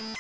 Hi!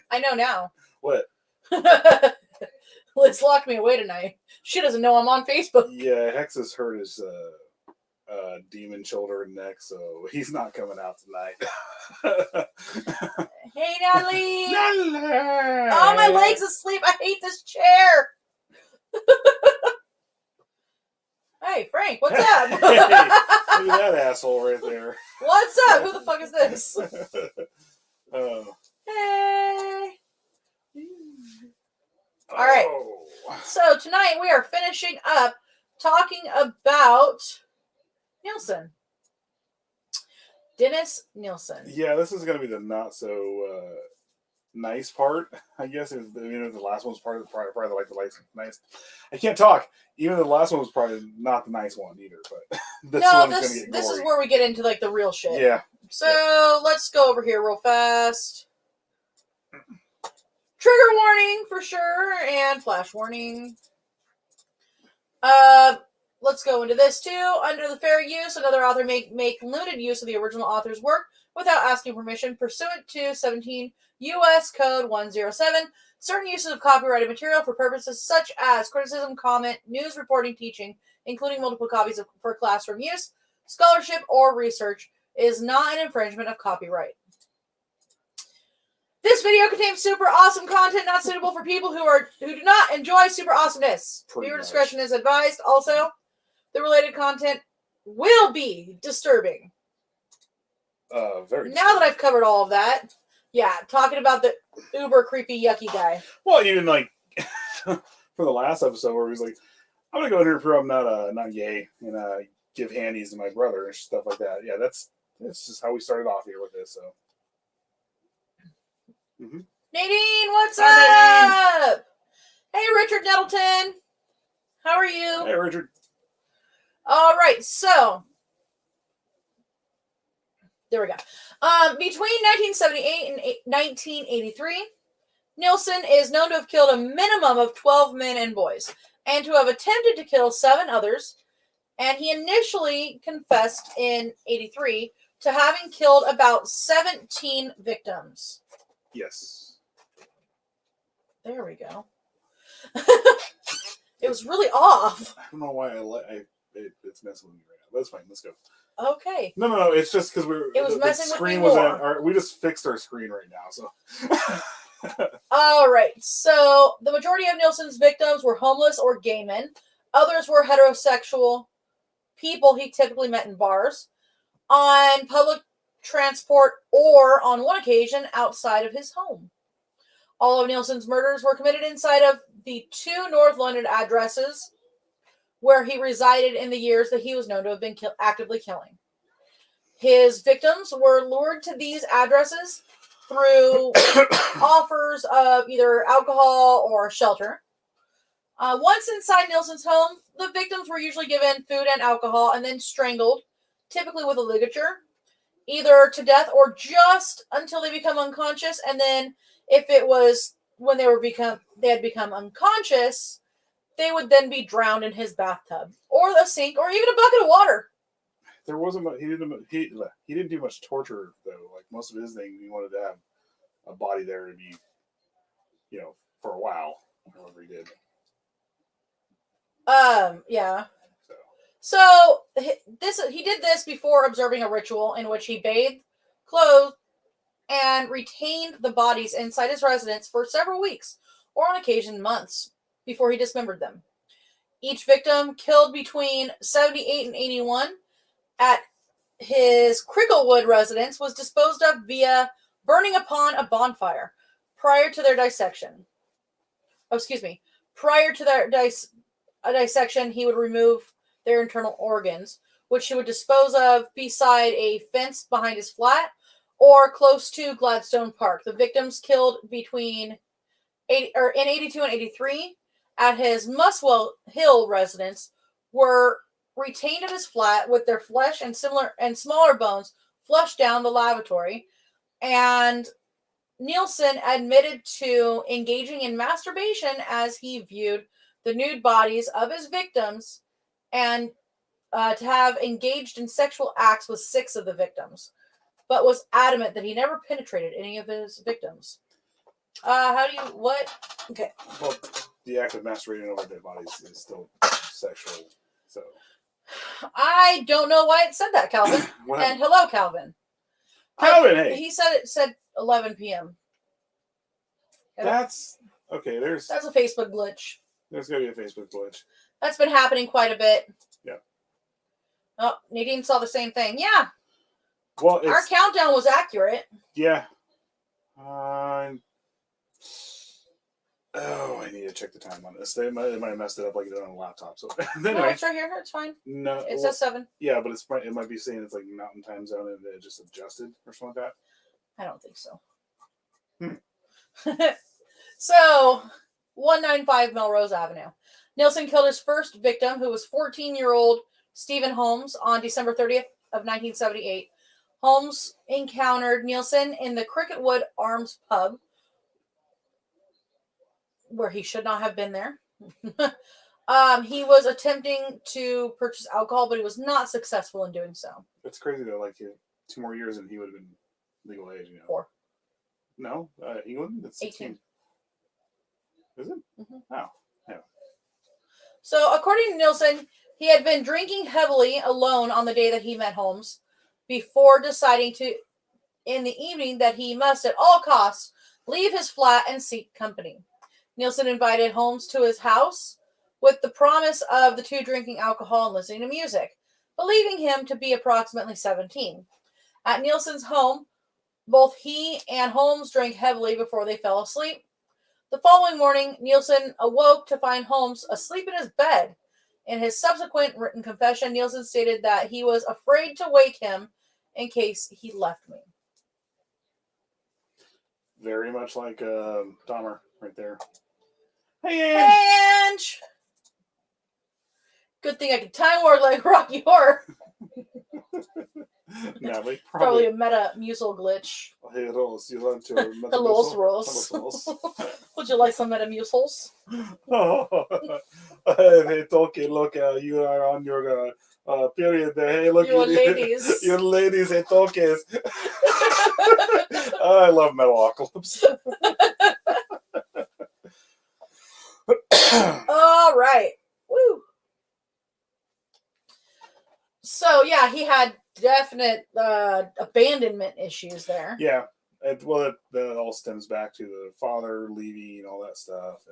I know now. What? Liz locked me away tonight. She doesn't know I'm on Facebook. Yeah, Hex has hurt his demon shoulder and neck, so he's not coming out tonight. Hey, Natalie! Natalie! Oh, my leg's asleep. I hate this chair. Hey, Frank, what's up? Hey, look at that asshole right there. What's up? Who the fuck is this? Oh. Hey. All right. So tonight we are finishing up talking about Nilsen. Dennis Nilsen. Yeah, this is going to be the not so nice part, I guess. The last one was probably like the nice. I can't talk. Even the last one was probably not the nice one either. But this is where we get into like the real shit. Yeah. So let's go over here real fast. Trigger warning for sure, and flash warning. Let's go into this too. Under the fair use, another author make limited use of the original author's work without asking permission pursuant to 17 U.S. Code 107. Certain uses of copyrighted material for purposes such as criticism, comment, news reporting, teaching, including multiple copies for classroom use, scholarship, or research, is not an infringement of copyright. This video contains super awesome content not suitable for people who do not enjoy super awesomeness. Viewer discretion is advised. Also, the related content will be disturbing. Very disturbing. Now that I've covered all of that, yeah, talking about the uber creepy yucky guy. Well, even like for the last episode where he was like, "I'm gonna go in here and prove I'm not gay and give handies to my brother and stuff like that." Yeah, that's just how we started off here with this. So. Mm-hmm. Nadine, what's Hi, up? Hey, Richard Nettleton. How are you? Hey, Richard. All right, so there we go. Between 1978 and 1983, Nilsen is known to have killed a minimum of 12 men and boys, and to have attempted to kill 7 others. And he initially confessed in 83 to having killed about 17 victims. Yes. There we go. It was really off. I don't know why it's messing with me right now. That's fine. Let's go. Okay. No. It's just because it was messing with me more. We just fixed our screen right now, so. All right. So the majority of Nilsen's victims were homeless or gay men. Others were heterosexual people he typically met in bars, on public transport, or on one occasion outside of his home. All of Nilsen's murders were committed inside of the 2 North London addresses where he resided in the years that he was known to have been actively killing. His victims were lured to these addresses through offers of either alcohol or shelter. Once inside Nilsen's home, the victims were usually given food and alcohol and then strangled, typically with a ligature, either to death or just until they become unconscious. And then if it was when they had become unconscious, they would then be drowned in his bathtub or the sink or even a bucket of water. There wasn't much, he didn't do much torture though. Like most of his thing, he wanted to have a body there to be, for a while, however he did. Yeah. So So he did this before observing a ritual in which he bathed, clothed, and retained the bodies inside his residence for several weeks, or on occasion months, before he dismembered them. Each victim, killed between 78 and 81 at his Cricklewood residence, was disposed of via burning upon a bonfire prior to their dissection. Oh, excuse me. Prior to their dissection, he would remove their internal organs, which he would dispose of beside a fence behind his flat or close to Gladstone Park. The victims killed between in 82 and 83 at his Muswell Hill residence were retained in his flat with their flesh and smaller bones flushed down the lavatory. And Nilsen admitted to engaging in masturbation as he viewed the nude bodies of his victims, and to have engaged in sexual acts with 6 of the victims, but was adamant that he never penetrated any of his victims. What? Okay. well, the act of masturbating over dead bodies is still sexual. So I don't know why it said that, Calvin. And hello, Calvin. Calvin, hey. He said 11 p.m. That's okay. That's a Facebook glitch. There's gonna be a Facebook glitch. That's been happening quite a bit. Yeah. Oh, Nadine saw the same thing. Yeah. Well, our countdown was accurate. Yeah. I need to check the time on this. They might have messed it up like it did on a laptop. So anyway, no, it's right here. It's fine. No, it says 7. Yeah, but it might be saying it's like Mountain Time Zone and it just adjusted or something like that. I don't think so. So, 195 Melrose Avenue. Nilsen killed his first victim, who was 14-year-old Stephen Holmes, on December 30th of 1978. Holmes encountered Nilsen in the Cricketwood Arms pub, where he should not have been there. He was attempting to purchase alcohol, but he was not successful in doing so. It's crazy though. Like 2 more years and he would have been legal age. 4. No, England. It's 16. 18. Is it? Mm-hmm. Oh, yeah. So, according to Nilsen, he had been drinking heavily alone on the day that he met Holmes, before deciding in the evening, that he must at all costs leave his flat and seek company. Nilsen invited Holmes to his house with the promise of the 2 drinking alcohol and listening to music, believing him to be approximately 17. At Nilsen's home, both he and Holmes drank heavily before they fell asleep. The following morning, Nilsen awoke to find Holmes asleep in his bed. In his subsequent written confession, Nilsen stated that he was afraid to wake him in case he left me. Very much like Dahmer right there. Hey, Ange! Good thing I can time word like Rocky Horror. Natalie, probably a Metamucil glitch. Hello, Would you like some Metamucils? Hey, Toki, look, you are on your period there. Hey, look, you ladies. You ladies, hey, Tokis. I love Metalocalypse. All right. Woo. So, yeah, he had definite abandonment issues there. Yeah. That all stems back to the father leaving and all that stuff.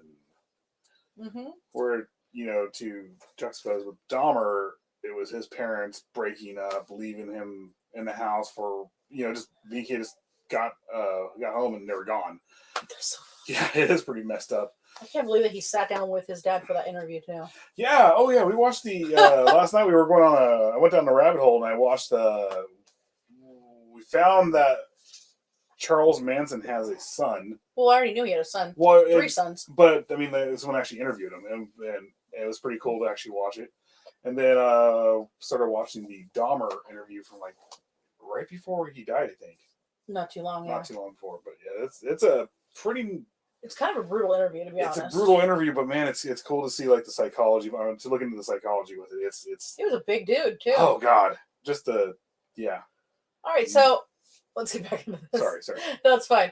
And where, to juxtapose with Dahmer, it was his parents breaking up, leaving him in the house for, just the kid just got home and they were gone. Yeah, it is pretty messed up. I can't believe that he sat down with his dad for that interview too. Yeah. Oh yeah. We watched the last night. We were going on I went down the rabbit hole and I watched we found that Charles Manson has a son. Well, I already knew he had a son. Well, 3 sons. But I mean, someone actually interviewed him, and it was pretty cool to actually watch it. And then started watching the Dahmer interview from like right before he died, I think. Not too long. Not too long before, but yeah, it's a pretty. It's kind of a brutal interview, to be honest. It's a brutal interview, but man, it's cool to see like the psychology. To look into the psychology with it. He was a big dude too. Oh God, just yeah. All right, so let's get back into this. Sorry. That's fine.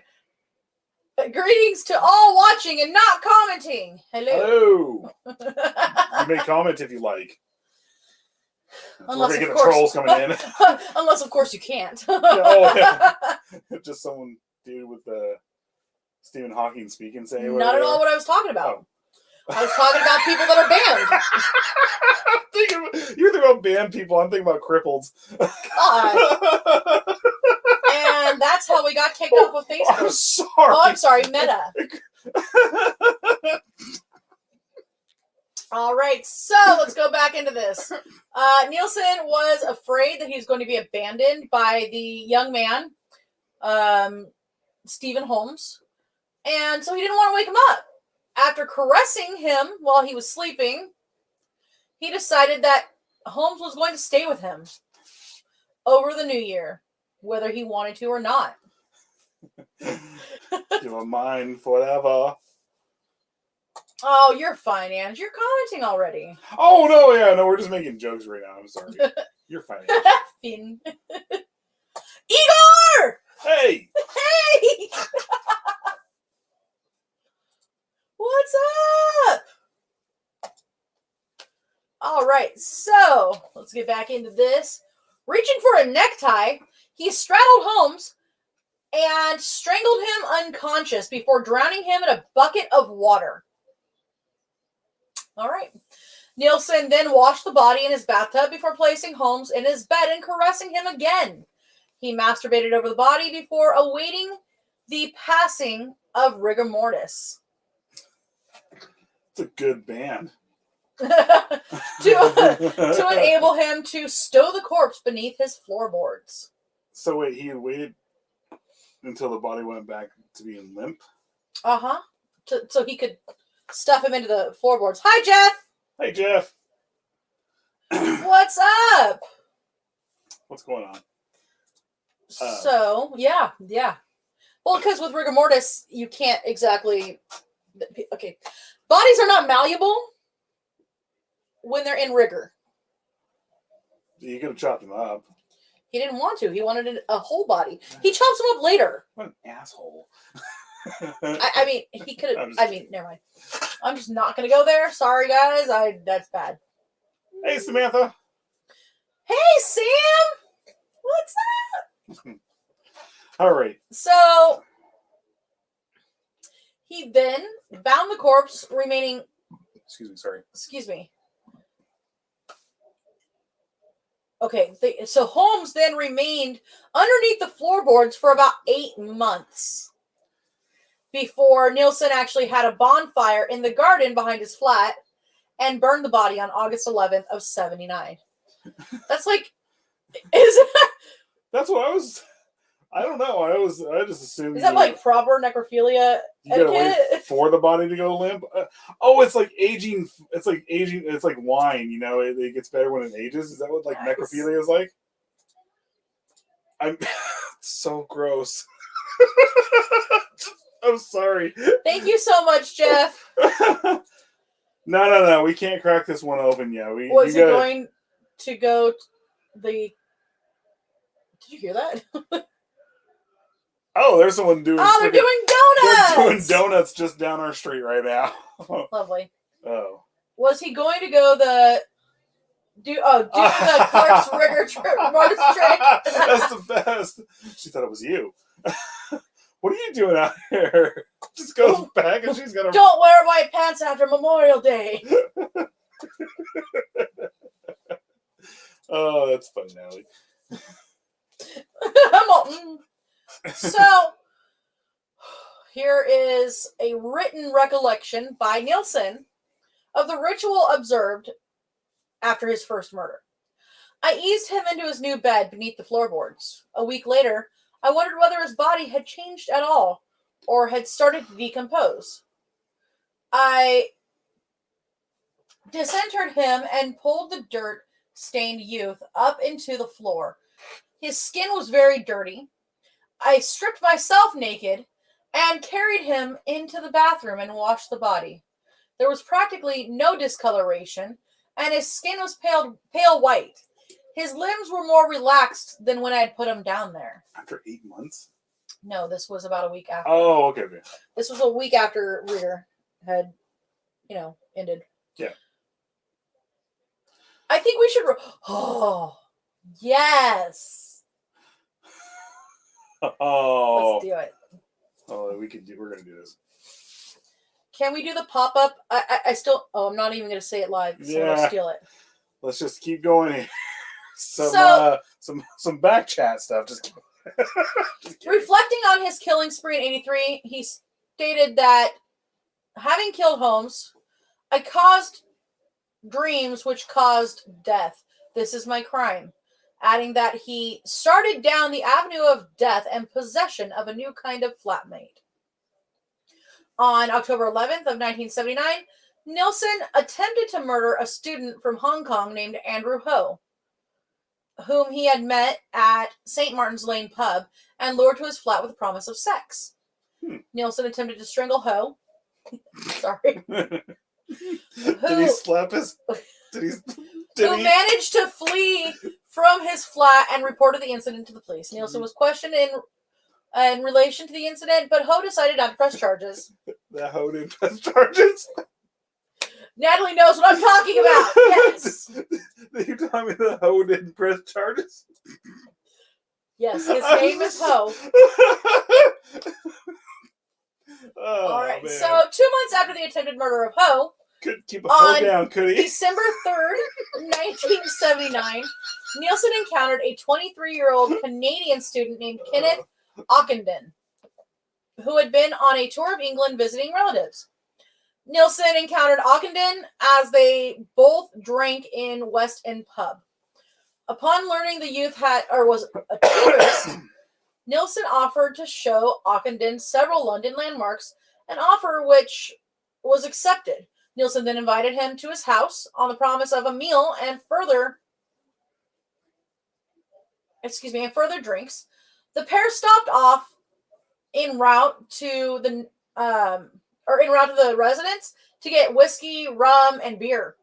Greetings to all watching and not commenting. Hello. You may comment if you like. Unless, we're gonna get of the course, trolls coming in. Unless, of course, you can't. Yeah. Just someone dude with the Stephen Hawking speaking say. Not at all what I was talking about. Oh. I was talking about people that are banned. You're thinking about banned people. I'm thinking about cripples. God. And that's how we got kicked off of Facebook. I'm sorry. Oh, I'm sorry, Meta. All right, so let's go back into this. Nilsen was afraid that he was going to be abandoned by the young man, Stephen Holmes, and so he didn't want to wake him up. After caressing him while he was sleeping, he decided that Holmes was going to stay with him over the new year, whether he wanted to or not. You're mine forever. Oh, you're fine, Ange. You're commenting already. Oh, no, we're just making jokes right now. I'm sorry. You're fine. Finn. Igor! Hey! Hey! What's up? All right, so let's get back into this. Reaching for a necktie, he straddled Holmes and strangled him unconscious before drowning him in a bucket of water. All right. Nilsen then washed the body in his bathtub before placing Holmes in his bed and caressing him again. He masturbated over the body before awaiting the passing of rigor mortis. It's a good band. to enable him to stow the corpse beneath his floorboards. So wait, he had waited until the body went back to being limp? Uh-huh. So he could stuff him into the floorboards. Hi, Jeff! Hey, Jeff! What's up? What's going on? So, yeah. Well, because with rigor mortis, you can't exactly... Okay. Bodies are not malleable when they're in rigor. You could have chopped him up. He didn't want to. He wanted a whole body. He chops him up later. What an asshole. I mean, he could have... never mind. I'm just not going to go there. Sorry, guys. That's bad. Hey, Samantha. Hey, Sam! What's up? All right. So, he then bound the corpse remaining... Excuse me. Okay, so Holmes then remained underneath the floorboards for about 8 months before Nilsen actually had a bonfire in the garden behind his flat and burned the body on August 11th of 79. That's like... That's what I was... I don't know. I just assumed... Is that like proper necrophilia you gotta wait for the body to go limp? It's like aging. It's like aging. It's like wine, you know? It gets better when it ages. Is that what like necrophilia is like? I'm so gross. I'm sorry. Thank you so much, Jeff. No. We can't crack this one open yet. Was he going to go the... Did you hear that? Oh, there's someone doing... Oh, they're doing donuts! They're doing donuts just down our street right now. Lovely. Oh. Was he going to go do the Clark's rigor mortis trick? That's the best. She thought it was you. What are you doing out here? Just goes back and she's got a... Don't wear white pants after Memorial Day. Oh, that's fun, Natalie. I'm all... So, here is a written recollection by Nilsen of the ritual observed after his first murder. I eased him into his new bed beneath the floorboards. A week later, I wondered whether his body had changed at all or had started to decompose. I disinterred him and pulled the dirt-stained youth up into the floor. His skin was very dirty. I stripped myself naked and carried him into the bathroom and washed the body. There was practically no discoloration, and his skin was pale white. His limbs were more relaxed than when I had put him down there. After 8 months? No, this was about a week after. Oh, okay. This was a week after Reader had, ended. Yeah. I think we should. Oh, yes. Oh. Let's do it. Oh, we're gonna do this. Can we do the pop up? I still. Oh, I'm not even gonna say it live. Someone will steal it. Let's just keep going here. Some back chat stuff. Just reflecting on his killing spree in '83, he stated that having killed Holmes, I caused dreams which caused death. This is my crime. Adding that he started down the avenue of death and possession of a new kind of flatmate. On October 11th of 1979, Nilsen attempted to murder a student from Hong Kong named Andrew Ho, whom he had met at St. Martin's Lane pub and lured to his flat with the promise of sex. Nilsen attempted to strangle Ho. Sorry. Did he slap his... Who managed to flee from his flat and reported the incident to the police. Nilsen was questioned in relation to the incident, but Ho decided not to press charges. The Ho didn't press charges? Natalie knows what I'm talking about. Yes. You telling me the Ho didn't press charges? Yes, his name is Ho. All right. Man. So 2 months after the attempted murder of Ho, couldn't keep a Ho down, could he? December 3rd, 1979, Nilsen encountered a 23-year-old Canadian student named Kenneth Ockenden, who had been on a tour of England visiting relatives. Nilsen encountered Ockenden as both drank in West End pub. Upon learning the youth was a tourist, Nilsen offered to show Ockenden several London landmarks, an offer which was accepted. Nilsen then invited him to his house on the promise of a meal and further drinks. The pair stopped off en route to the residence to get whiskey, rum, and beer.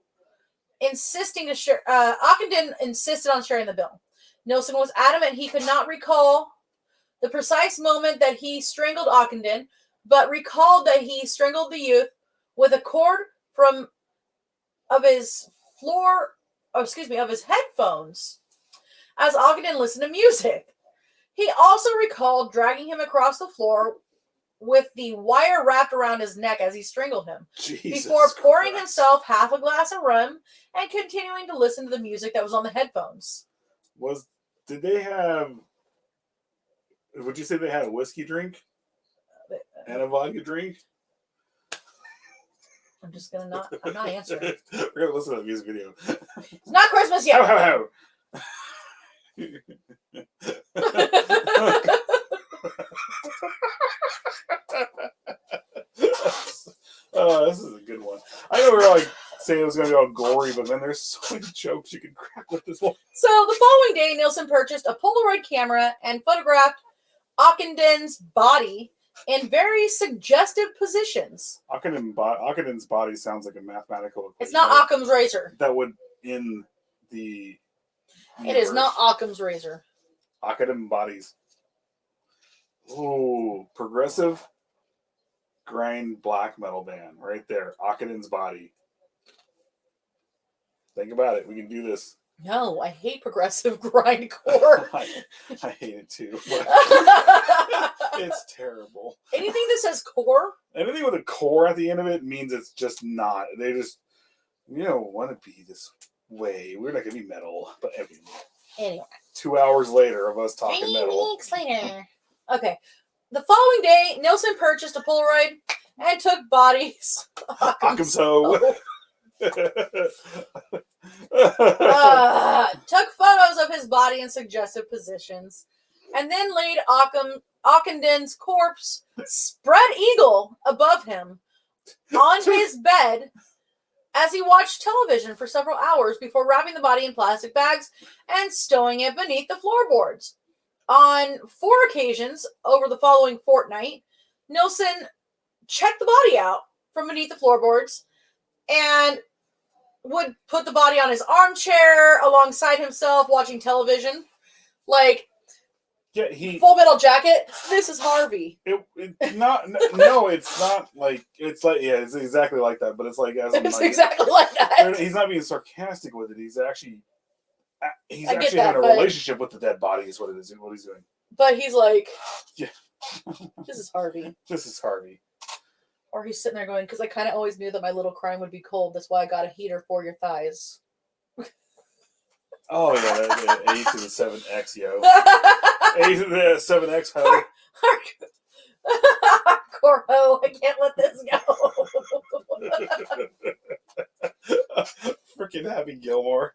Ockenden insisted on sharing the bill. Nilsen was adamant he could not recall the precise moment that he strangled Ockenden, but recalled that he strangled the youth with a cord of his headphones as Ockenden listened to music. He also recalled dragging him across the floor with the wire wrapped around his neck as he strangled him, before pouring himself half a glass of rum and continuing to listen to the music that was on the headphones. Would you say they had a whiskey drink and a vodka drink? I'm just gonna I'm not answering. We're gonna listen to the music video. It's not Christmas yet. Ho, ho, ho. This is a good one. I know we're saying it was going to be all gory, but then there's so many jokes you can crack with this one. So the following day, Nilsen purchased a Polaroid camera and photographed Ockenden's body in very suggestive positions. Ockenden's body sounds like a mathematical equation. It's not Occam's razor. That would in the universe. It is not Occam's razor. Ockenden bodies. Ooh, progressive grind black metal band right there. Ockenden's body. Think about it. We can do this. No, I hate progressive grindcore. I hate it too. It's terrible. Anything that says core? Anything with a core at the end of it means it's just not. They just, don't want to be this way. We're not going to be metal. But anyway. 2 hours later of us talking 3 metal. weeks later. Okay. The following day, Nilsen purchased a Polaroid and took bodies. Occam's hoe. Took photos of his body in suggestive positions, and then laid Ockenden's corpse spread eagle above him on his bed as he watched television for several hours before wrapping the body in plastic bags and stowing it beneath the floorboards. On 4 occasions over the following fortnight, Nilsen checked the body out from beneath the floorboards and would put the body on his armchair alongside himself watching television. Yeah, Full Metal Jacket. This is Harvey. No, it's not like it's exactly like that. But it's like It's exactly like that. He's not being sarcastic with it. He's actually that, having a relationship with the dead body. Is what it is. What he's doing. But he's like, yeah, this is Harvey. This is Harvey. Or he's sitting there going, because I kind of always knew that my little crime would be cold. That's why I got a heater for your thighs. Oh yeah, 8 to the 7X, yo. 8 to the 7X, ho. Hardcore ho, I can't let this go. Freaking Happy Gilmore.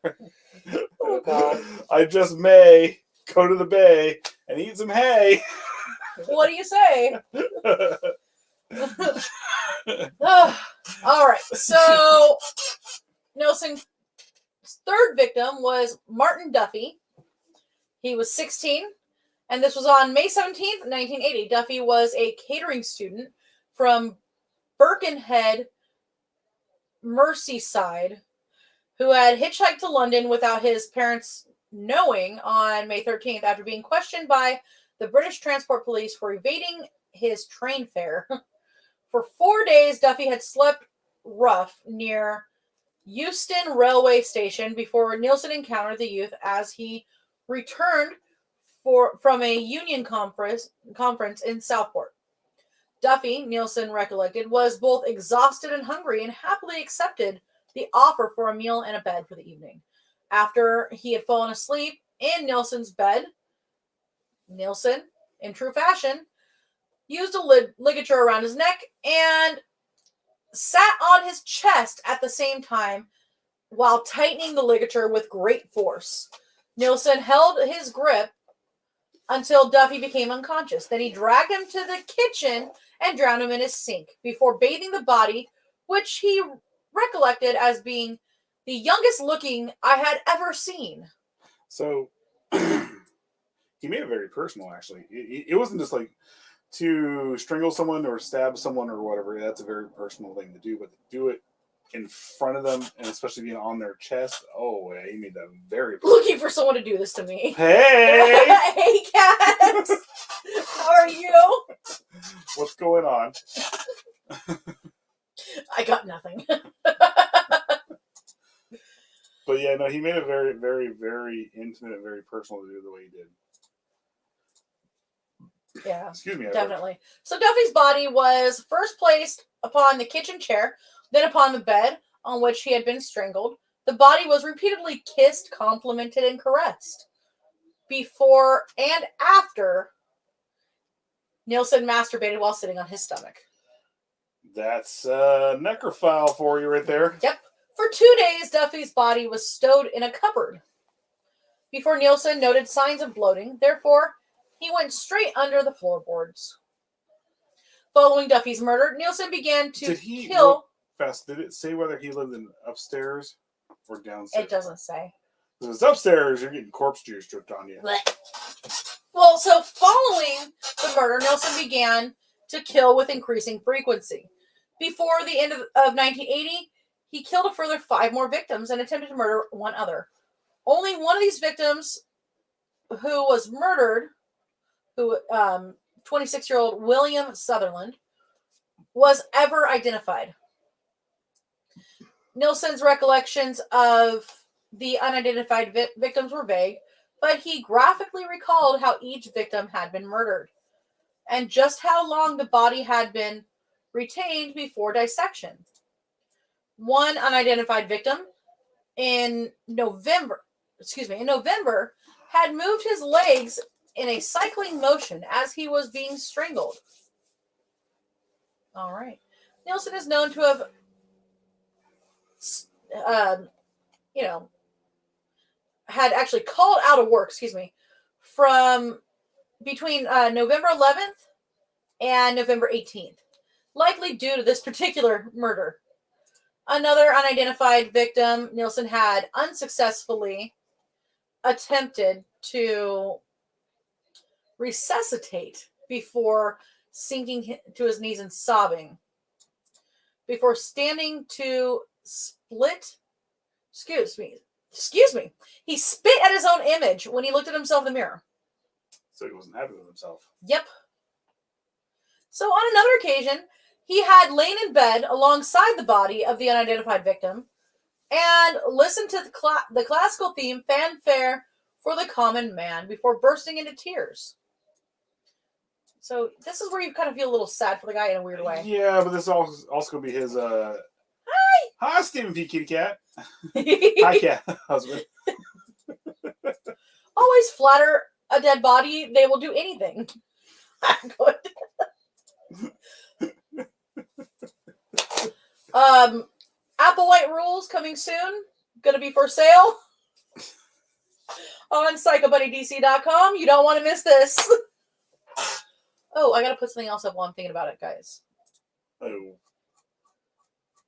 Oh god. I just may go to the bay and eat some hay. What do you say? All right, so Nilsen's third victim was Martin Duffy. He was 16, and this was on May 17th, 1980. Duffy was a catering student from Birkenhead, Merseyside, who had hitchhiked to London without his parents knowing on May 13th after being questioned by the British Transport Police for evading his train fare. For 4 days, Duffy had slept rough near Euston Railway Station before Nilsen encountered the youth as he returned from a union conference in Southport. Duffy, Nilsen recollected, was both exhausted and hungry and happily accepted the offer for a meal and a bed for the evening. After he had fallen asleep in Nilsen's bed, Nilsen, in true fashion, used a ligature around his neck and sat on his chest at the same time while tightening the ligature with great force. Nilsen held his grip until Duffy became unconscious. Then he dragged him to the kitchen and drowned him in his sink before bathing the body, which he recollected as being the youngest looking I had ever seen. So he made it very personal, actually. It wasn't just like to strangle someone or stab someone or whatever. That's a very personal thing to do, but to do it in front of them, and especially being on their chest, oh, yeah, he made that very personal. Looking for someone to do this to me. Hey! Hey, cat! How are you? What's going on? I got nothing. But yeah, no, he made it very, very, very intimate and very personal to do the way he did. Yeah, excuse me. Definitely. So Duffy's body was first placed upon the kitchen chair, then upon the bed on which he had been strangled. The body was repeatedly kissed, complimented, and caressed. Before and after, Nilsen masturbated while sitting on his stomach. That's a necrophile for you right there. Yep. For 2 days, Duffy's body was stowed in a cupboard. Before Nilsen noted signs of bloating, therefore, he went straight under the floorboards. Following Duffy's murder, Nilsen began to kill... Did it say whether he lived in upstairs or downstairs? It doesn't say. If it's upstairs, you're getting corpse juice dripped on you. Well, so following the murder, Nilsen began to kill with increasing frequency. Before the end of 1980, he killed a further 5 more victims and attempted to murder 1 other. Only one of these victims who was murdered, 26-year-old William Sutherland, was ever identified. Nilsen's recollections of the unidentified victims were vague, but he graphically recalled how each victim had been murdered and just how long the body had been retained before dissection. One unidentified victim in November had moved his legs in a cycling motion as he was being strangled. All right. Nilsen is known to have had actually called out of work, from between November 11th and November 18th, likely due to this particular murder. Another unidentified victim, Nilsen had unsuccessfully attempted to resuscitate before sinking to his knees and sobbing. Before standing to split, excuse me. He spit at his own image when he looked at himself in the mirror. So he wasn't happy with himself. Yep. So on another occasion, he had lain in bed alongside the body of the unidentified victim and listened to the classical theme Fanfare for the Common Man before bursting into tears. So this is where you kind of feel a little sad for the guy in a weird way. Yeah, but this is also going to be his... Hi, Stephen P. Kitty Cat. Hi, cat husband. Always flatter a dead body. They will do anything. Good. Applewhite Rules coming soon. Gonna be for sale on PsychoBunnyDC.com. You don't want to miss this. Oh, I gotta put something else up while I'm thinking about it, guys. Oh.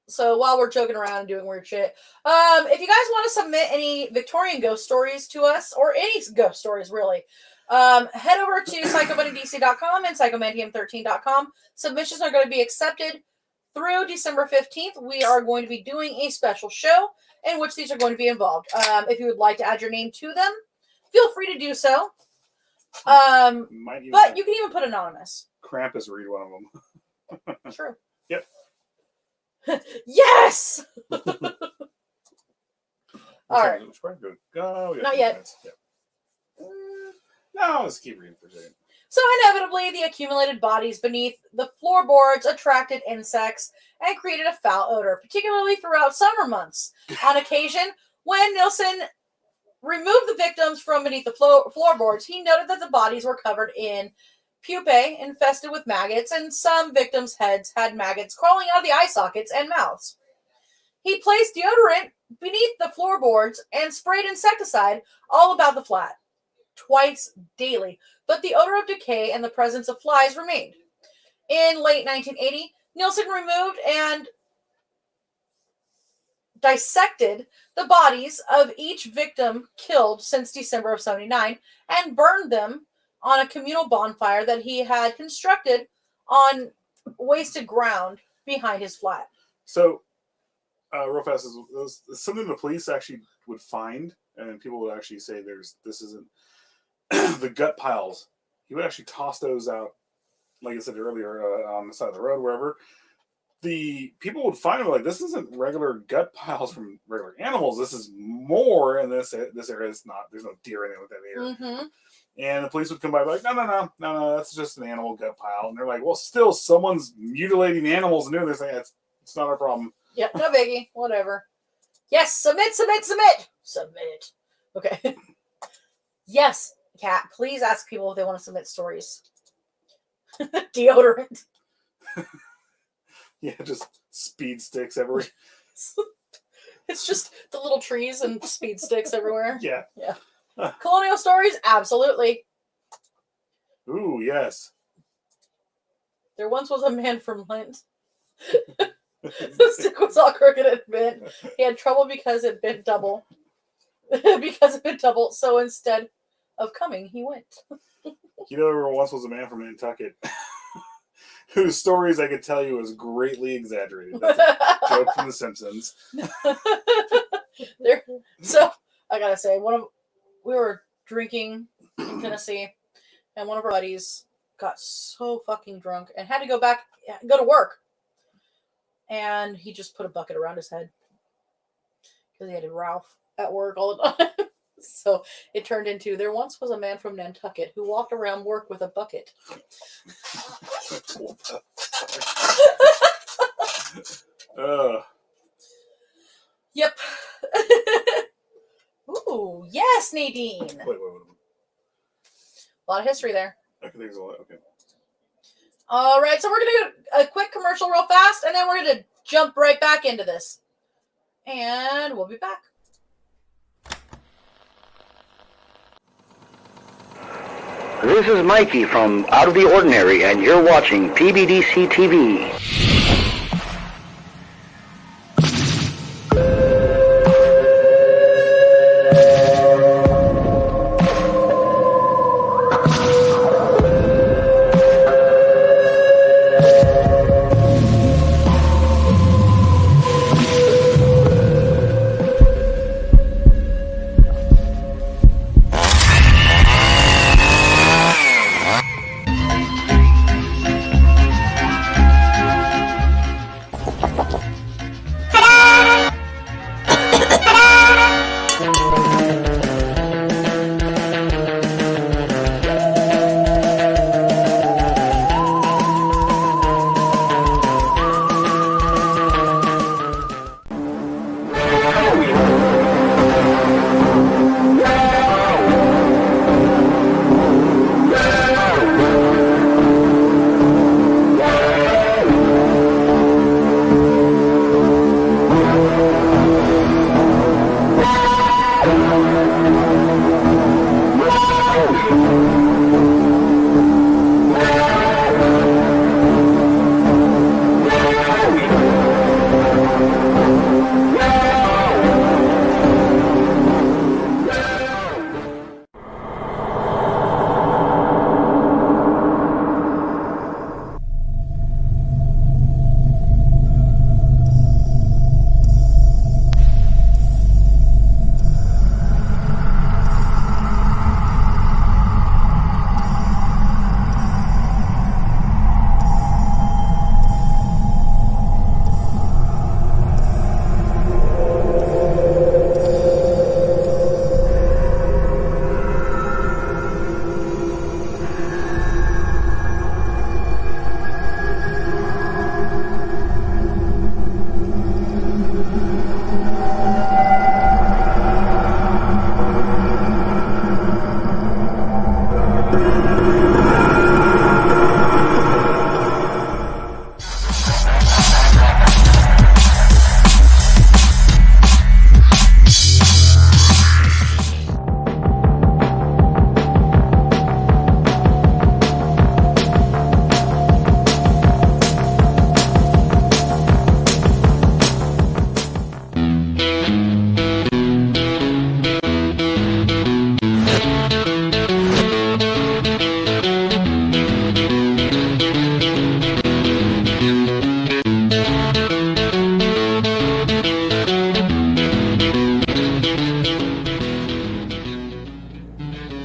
So while we're joking around and doing weird shit, if you guys want to submit any Victorian ghost stories to us, or any ghost stories really, head over to PsychoBunnyDC.com and PsychoMantium13.com. Submissions are going to be accepted through December 15th. We are going to be doing a special show in which these are going to be involved. If you would like to add your name to them, feel free to do so. But you can even put anonymous. Krampus read one of them. True. Yep. Yes! All right. Not yet. Yep. No, let's keep reading for a second. So inevitably, the accumulated bodies beneath the floorboards attracted insects and created a foul odor, particularly throughout summer months. On occasion, when Nilsen removed the victims from beneath the floorboards, he noted that the bodies were covered in pupae infested with maggots, and some victims' heads had maggots crawling out of the eye sockets and mouths. He placed deodorant beneath the floorboards and sprayed insecticide all about the flat, twice daily, but the odor of decay and the presence of flies remained. In late 1980, Nilsen removed and dissected the bodies of each victim killed since December of 79 and burned them on a communal bonfire that he had constructed on wasted ground behind his flat. So, real fast, is something the police actually would find, and people would actually say this isn't the gut piles. He would actually toss those out, like I said earlier, on the side of the road, wherever. The people would find them like, this isn't regular gut piles from regular animals. This is more in this area. It's not. There's no deer or anything like that here. Mm-hmm. And the police would come by like, no, that's just an animal gut pile. And they're like, well, still, someone's mutilating animals and doing this thing. It's not our problem. Yep, no biggie. Whatever. Yes, submit. Okay. Yes, Kat, please ask people if they want to submit stories. Deodorant. Yeah, just speed sticks everywhere. It's just the little trees and speed sticks everywhere. Yeah. Colonial stories? Absolutely. Ooh, yes. There once was a man from Lent. The stick was all crooked and bent. He had trouble because it bent double. So instead of coming, he went. You know, there once was a man from Nantucket whose stories I could tell you was greatly exaggerated. That's a joke from The Simpsons. So, I gotta say, we were drinking in Tennessee, and one of our buddies got so fucking drunk and had to go to work. And he just put a bucket around his head because he had Ralph at work all the time. So it turned into, there once was a man from Nantucket who walked around work with a bucket. Yep. Ooh, yes, Nadine. Wait. A lot of history there. I can think there's a lot. Okay. All right, so we're going to do a quick commercial real fast, and then we're going to jump right back into this. And we'll be back. This is Mikey from Out of the Ordinary, and you're watching PBDC TV.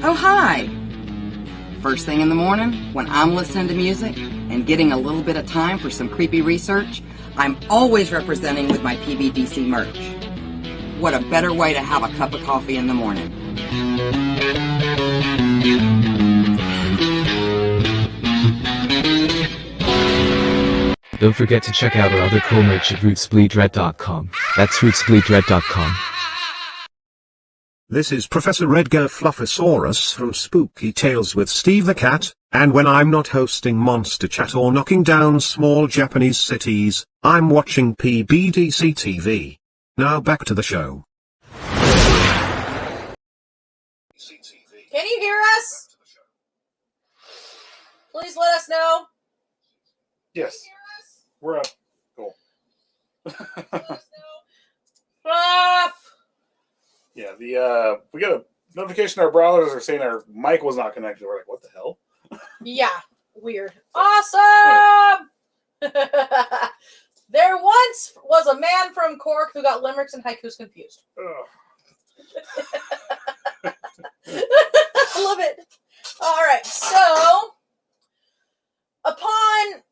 Oh, hi! First thing in the morning, when I'm listening to music and getting a little bit of time for some creepy research, I'm always representing with my PBDC merch. What a better way to have a cup of coffee in the morning. Don't forget to check out our other cool merch at rootsbleedred.com. That's rootsbleedred.com. This is Professor Edgar Fluffosaurus from Spooky Tales with Steve the Cat, and when I'm not hosting Monster Chat or knocking down small Japanese cities, I'm watching PBDC TV. Now back to the show. Can you hear us? Please let us know. Yes. We're up. Cool. Yeah, we got a notification our browsers are saying our mic was not connected. We're like, what the hell? Yeah, weird. Awesome! There once was a man from Cork who got limericks and haikus confused. I love it. All right, so upon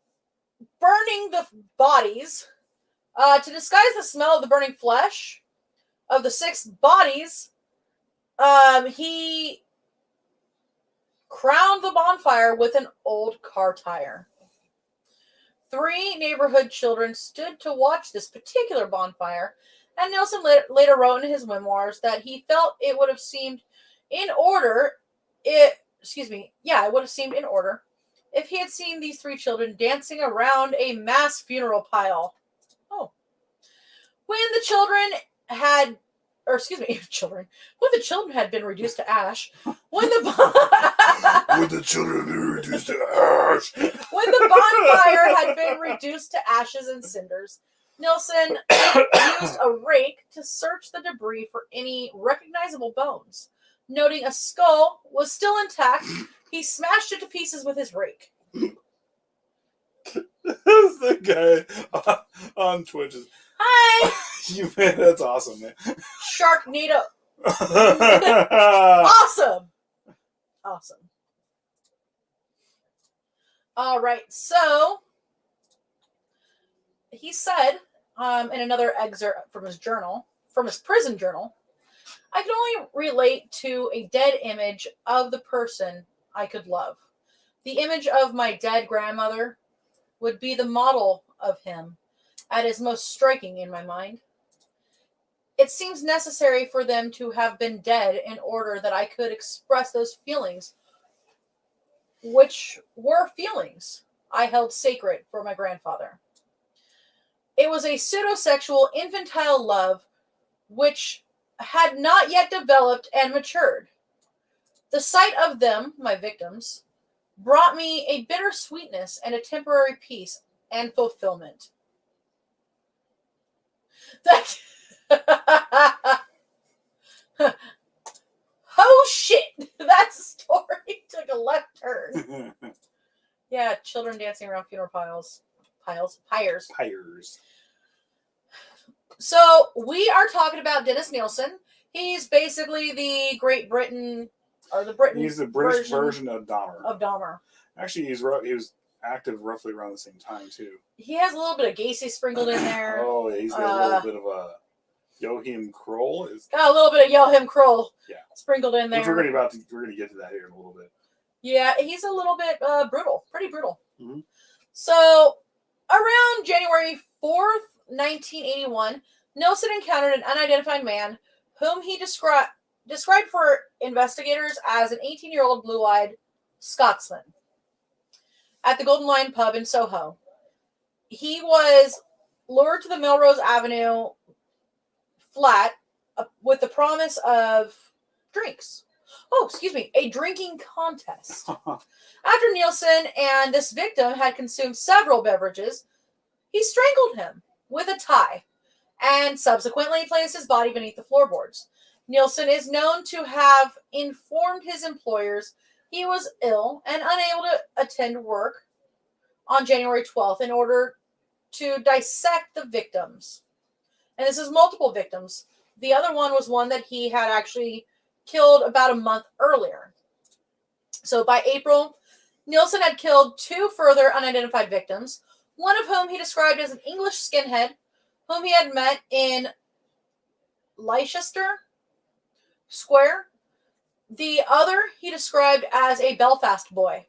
burning the bodies, to disguise the smell of the burning flesh of the 6 bodies, he crowned the bonfire with an old car tire. 3 neighborhood children stood to watch this particular bonfire, and Nilsen later wrote in his memoirs that he felt it would have seemed in order. It would have seemed in order if he had seen these 3 children dancing around a mass funeral pile. Oh, when the children had been reduced to ash, when the bonfire had been reduced to ashes and cinders, Nilsen used a rake to search the debris for any recognizable bones. Noting a skull was still intact, he smashed it to pieces with his rake. That's the guy on Twitch. Hi! That's awesome, man. Sharknado. Awesome. All right, so he said in another excerpt from his prison journal, I can only relate to a dead image of the person I could love. The image of my dead grandmother would be the model of him at his most striking in my mind. It seems necessary for them to have been dead in order that I could express those feelings, which were feelings I held sacred for my grandfather. It was a pseudo-sexual, infantile love, which had not yet developed and matured. The sight of them, my victims, brought me a bitter sweetness and a temporary peace and fulfillment. That oh shit! That story took a left turn. Yeah, children dancing around funeral pyres. Pyres. So we are talking about Dennis Nilsen. He's basically the Great Britain, or the Britain. He's the British version of Dahmer. Actually, he was active roughly around the same time too. He has a little bit of Gacy sprinkled in there. Oh, yeah, he's got a little bit of a Joachim Kroll. Got a little bit of Joachim Kroll. Yeah. Sprinkled in there. Which we're going to get to that here in a little bit. Yeah, he's a little bit brutal, pretty brutal. Mm-hmm. So, around January 4th, 1981, Nilsen encountered an unidentified man whom he described for investigators as an 18-year-old blue-eyed Scotsman at the Golden Lion pub in Soho. He was lured to the Melrose Avenue flat with the promise of drinks. Oh, excuse me, a drinking contest. After Nilsen and this victim had consumed several beverages, he strangled him with a tie and subsequently placed his body beneath the floorboards. Nilsen is known to have informed his employers he was ill and unable to attend work on January 12th in order to dissect the victims. And this is multiple victims. The other one was one that he had actually killed about a month earlier. So by April, Nilsen had killed 2 further unidentified victims, one of whom he described as an English skinhead whom he had met in Leicester Square. The other he described as a Belfast boy,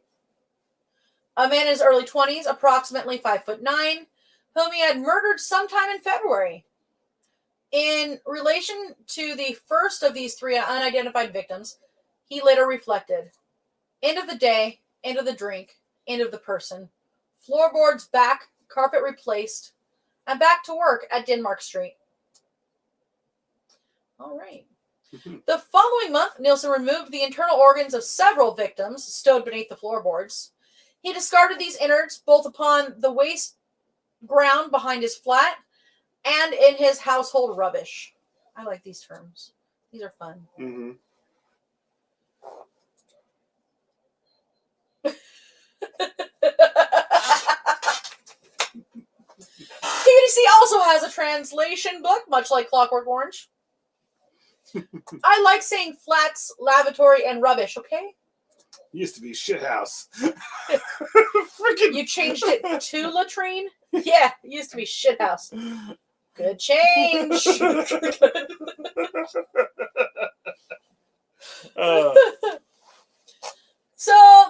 a man in his early 20s, approximately 5'9", whom he had murdered sometime in February. In relation to the first of these 3 unidentified victims, he later reflected, "End of the day, end of the drink, end of the person. Floorboards back, carpet replaced, and back to work at Denmark Street." All right. The following month, Nilsen removed the internal organs of several victims stowed beneath the floorboards. He discarded these innards both upon the waste ground behind his flat and in his household rubbish. I like these terms. These are fun. Mm-hmm. PBDC also has a translation book, much like Clockwork Orange. I like saying flats, lavatory, and rubbish, okay? Used to be shit house. Freaking. You changed it to latrine? Yeah, it used to be shit house. Good change. So,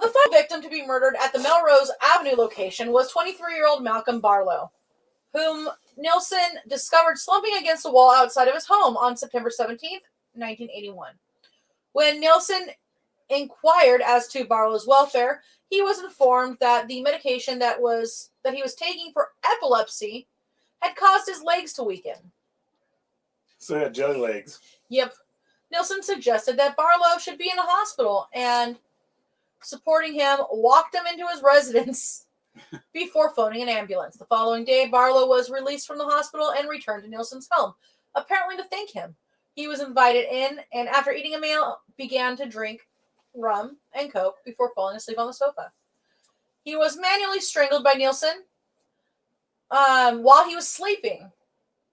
the final victim to be murdered at the Melrose Avenue location was 23-year-old Malcolm Barlow, whom Nilsen discovered slumping against a wall outside of his home on September 17th, 1981. When Nilsen inquired as to Barlow's welfare, he was informed that the medication that he was taking for epilepsy had caused his legs to weaken. So he had jelly legs. Yep. Nilsen suggested that Barlow should be in the hospital, and supporting him, walked him into his residence before phoning an ambulance. The following day, Barlow was released from the hospital and returned to Nilsen's home, apparently to thank him. He was invited in, and after eating a meal, began to drink rum and coke before falling asleep on the sofa. He was manually strangled by Nilsen while he was sleeping.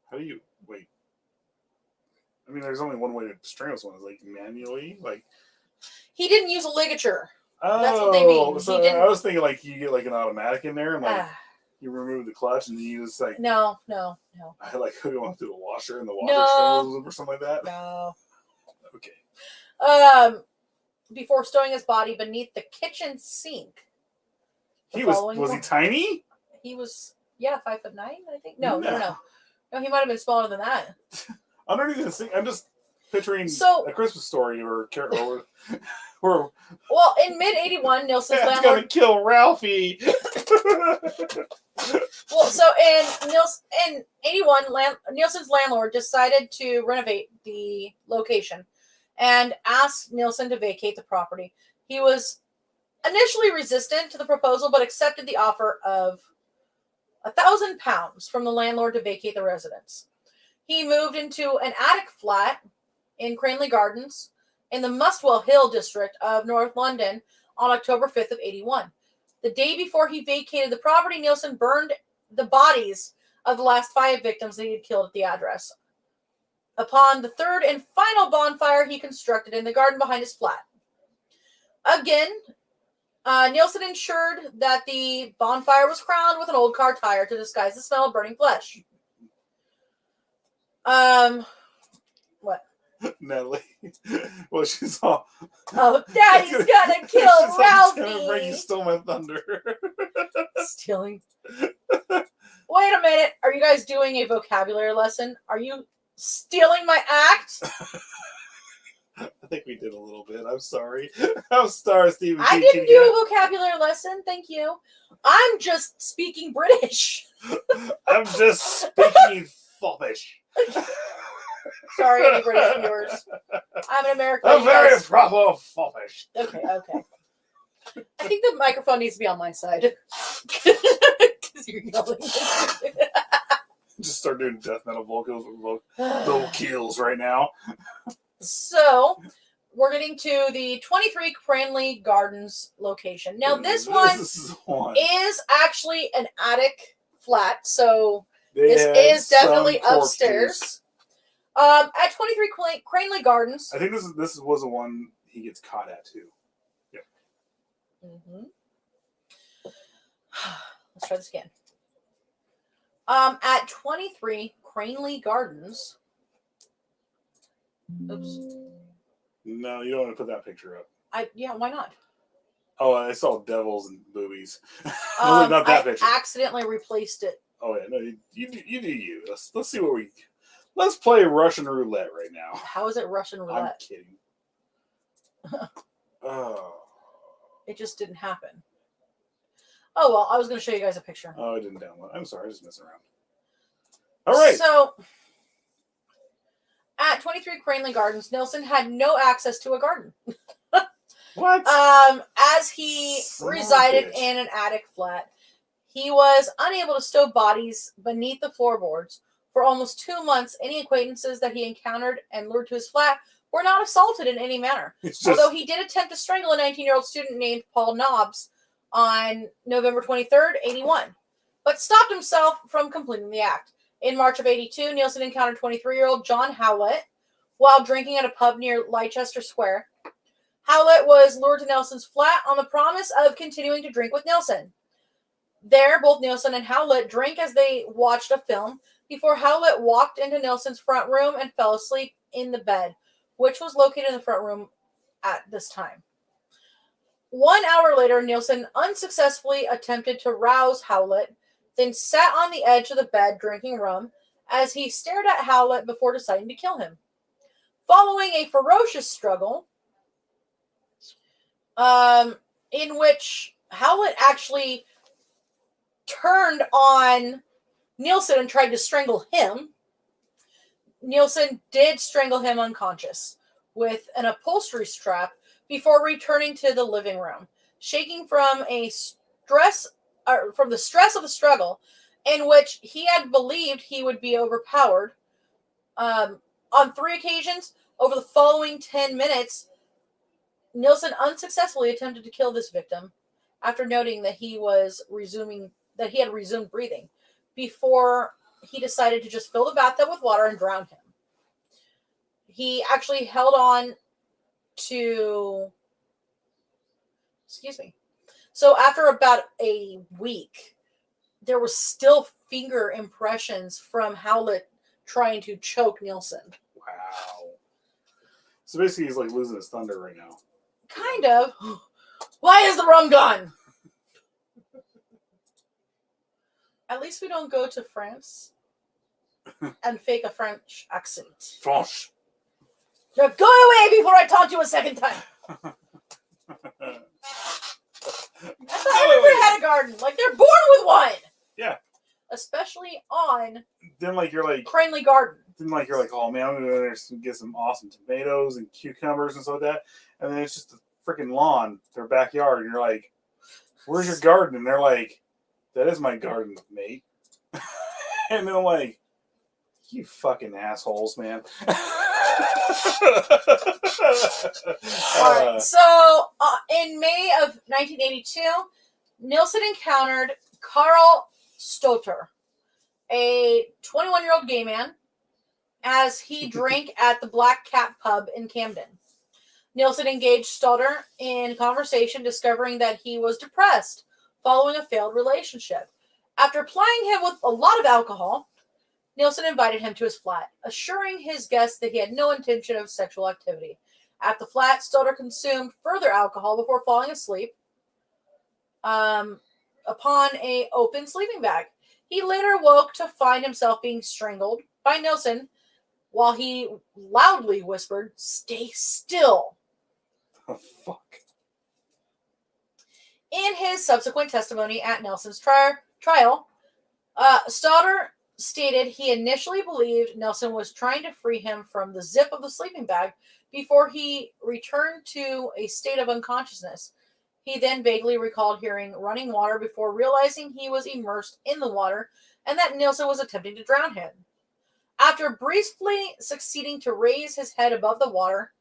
How do you wait? I mean, there's only one way to strangle someone, is like manually, like. He didn't use a ligature. Oh, that's what they mean. So I was thinking like you get like an automatic in there, and like you remove the clutch, and you just like. No. I like going through the washer, and the washer strangles him or something like that. No. Okay. Before stowing his body beneath the kitchen sink. Was he tiny? He was 5'9", I think. No, he might have been smaller than that. I'm not even thinking. I'm just picturing a Christmas Story or well, in mid-81, Nilsen's Dad's landlord gonna kill Ralphie. Well, so in 81, Nilsen's landlord decided to renovate the location and asked Nilsen to vacate the property. He was initially resistant to the proposal, but accepted the offer of £1,000 from the landlord to vacate the residence. He moved into an attic flat in Cranley Gardens in the Muswell Hill district of North London on October 5th of 81. The day before he vacated the property, Nilsen burned the bodies of the last 5 victims that he had killed at the address. Upon the third and final bonfire he constructed in the garden behind his flat. Again, Nilsen ensured that the bonfire was crowned with an old car tire to disguise the smell of burning flesh. What? Natalie. Well, she's all. Oh, Daddy's gonna kill Ralphie! You stole my thunder. Stealing. Wait a minute. Are you guys doing a vocabulary lesson? Are you stealing my act? I think we did a little bit. I'm sorry. I'm sorry, Stephen. I didn't do a vocabulary lesson. Thank you. I'm just speaking British. I'm just speaking foppish. Sorry, any British viewers. I'm an American. I'm very proper foppish. Okay. I think the microphone needs to be on my side. Because you're yelling. Just start doing death metal vocals right now. So, we're getting to the 23 Cranley Gardens location. Now, this one is actually an attic flat, so this is definitely upstairs. At 23 Cranley Gardens. I think this was the one he gets caught at too. Yep. Mm-hmm. Let's try this again. At 23 Cranley Gardens. Oops. No, you don't want to put that picture up. Yeah, why not? Oh, I saw devils and boobies. Not that I picture. accidentally replaced it. Oh yeah, no, you do you. Let's see what let's play Russian roulette right now. How is it Russian roulette? I'm kidding. Oh. It just didn't happen. Oh well, I was going to show you guys a picture. Oh, I didn't download. I'm sorry, I was just messing around. All right. So, at 23 Cranley Gardens, Nilsen had no access to a garden. What? As he resided in an attic flat, he was unable to stow bodies beneath the floorboards. For almost 2 months, any acquaintances that he encountered and lured to his flat were not assaulted in any manner. Although he did attempt to strangle a 19-year-old student named Paul Nobbs on November 23rd, 81, but stopped himself from completing the act. In March of 82, Nilsen encountered 23-year-old John Howlett while drinking at a pub near Leicester Square. Howlett was lured to Nilsen's flat on the promise of continuing to drink with Nilsen. There, both Nilsen and Howlett drank as they watched a film before Howlett walked into Nilsen's front room and fell asleep in the bed, which was located in the front room at this time. 1 hour later, Nilsen unsuccessfully attempted to rouse Howlett, then sat on the edge of the bed drinking rum as he stared at Howlett before deciding to kill him. Following a ferocious struggle, in which Howlett actually turned on Nilsen and tried to strangle him, Nilsen did strangle him unconscious with an upholstery strap before returning to the living room, shaking from the stress of the struggle, in which he had believed he would be overpowered. On 3 occasions over the following 10 minutes, Nilsen unsuccessfully attempted to kill this victim after noting that he had resumed breathing before he decided to just fill the bathtub with water and drown him. He actually held on to, So after about a week, there were still finger impressions from Howlett trying to choke Nilsen. Wow. So basically he's like losing his thunder right now. Kind of. Why is the rum gone? At least we don't go to France and fake a French accent. French. Now go away before I taunt you a second time. I thought everybody had a garden. Like, they're born with one. Yeah. Especially on Then you're like Cranley Garden. Then you're like, oh man, I'm gonna go there and get some awesome tomatoes and cucumbers and stuff like that. And then it's just a freaking lawn, their backyard, and you're like, where's your garden? And they're like, that is my garden, mate. And then I'm like, you fucking assholes, man. Alright, so in May of 1982, Nilsen encountered Carl Stotter, a 21-year-old gay man, as he drank at the Black Cat pub in Camden. Nilsen engaged Stotter in conversation, discovering that he was depressed following a failed relationship. After plying him with a lot of alcohol, Nilsen invited him to his flat, assuring his guests that he had no intention of sexual activity. At the flat, Stotter consumed further alcohol before falling asleep upon an open sleeping bag. He later woke to find himself being strangled by Nilsen while he loudly whispered, "Stay still." Oh, fuck. In his subsequent testimony at Nelson's trial, Stoddard stated he initially believed Nilsen was trying to free him from the zip of the sleeping bag before he returned to a state of unconsciousness. He then vaguely recalled hearing running water before realizing he was immersed in the water and that Nilsen was attempting to drown him. After briefly succeeding to raise his head above the water,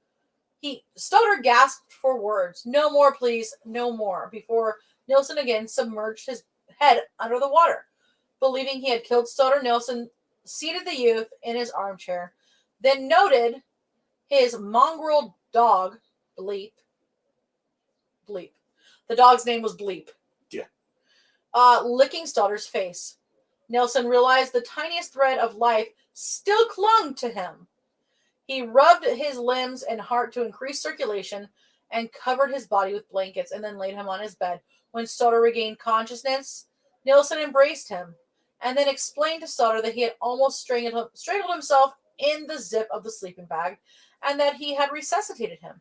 Stoddard gasped for words, "No more, please, no more," before Nilsen again submerged his head under the water. Believing he had killed Stoddard, Nilsen seated the youth in his armchair, then noted his mongrel dog, Bleep. The dog's name was Bleep. Yeah. Licking Stoddard's face. Nilsen realized the tiniest thread of life still clung to him. He rubbed his limbs and heart to increase circulation and covered his body with blankets and then laid him on his bed. When Stoddard regained consciousness, Nilsen embraced him and then explained to Stoddard that he had almost strangled himself in the zip of the sleeping bag and that he had resuscitated him.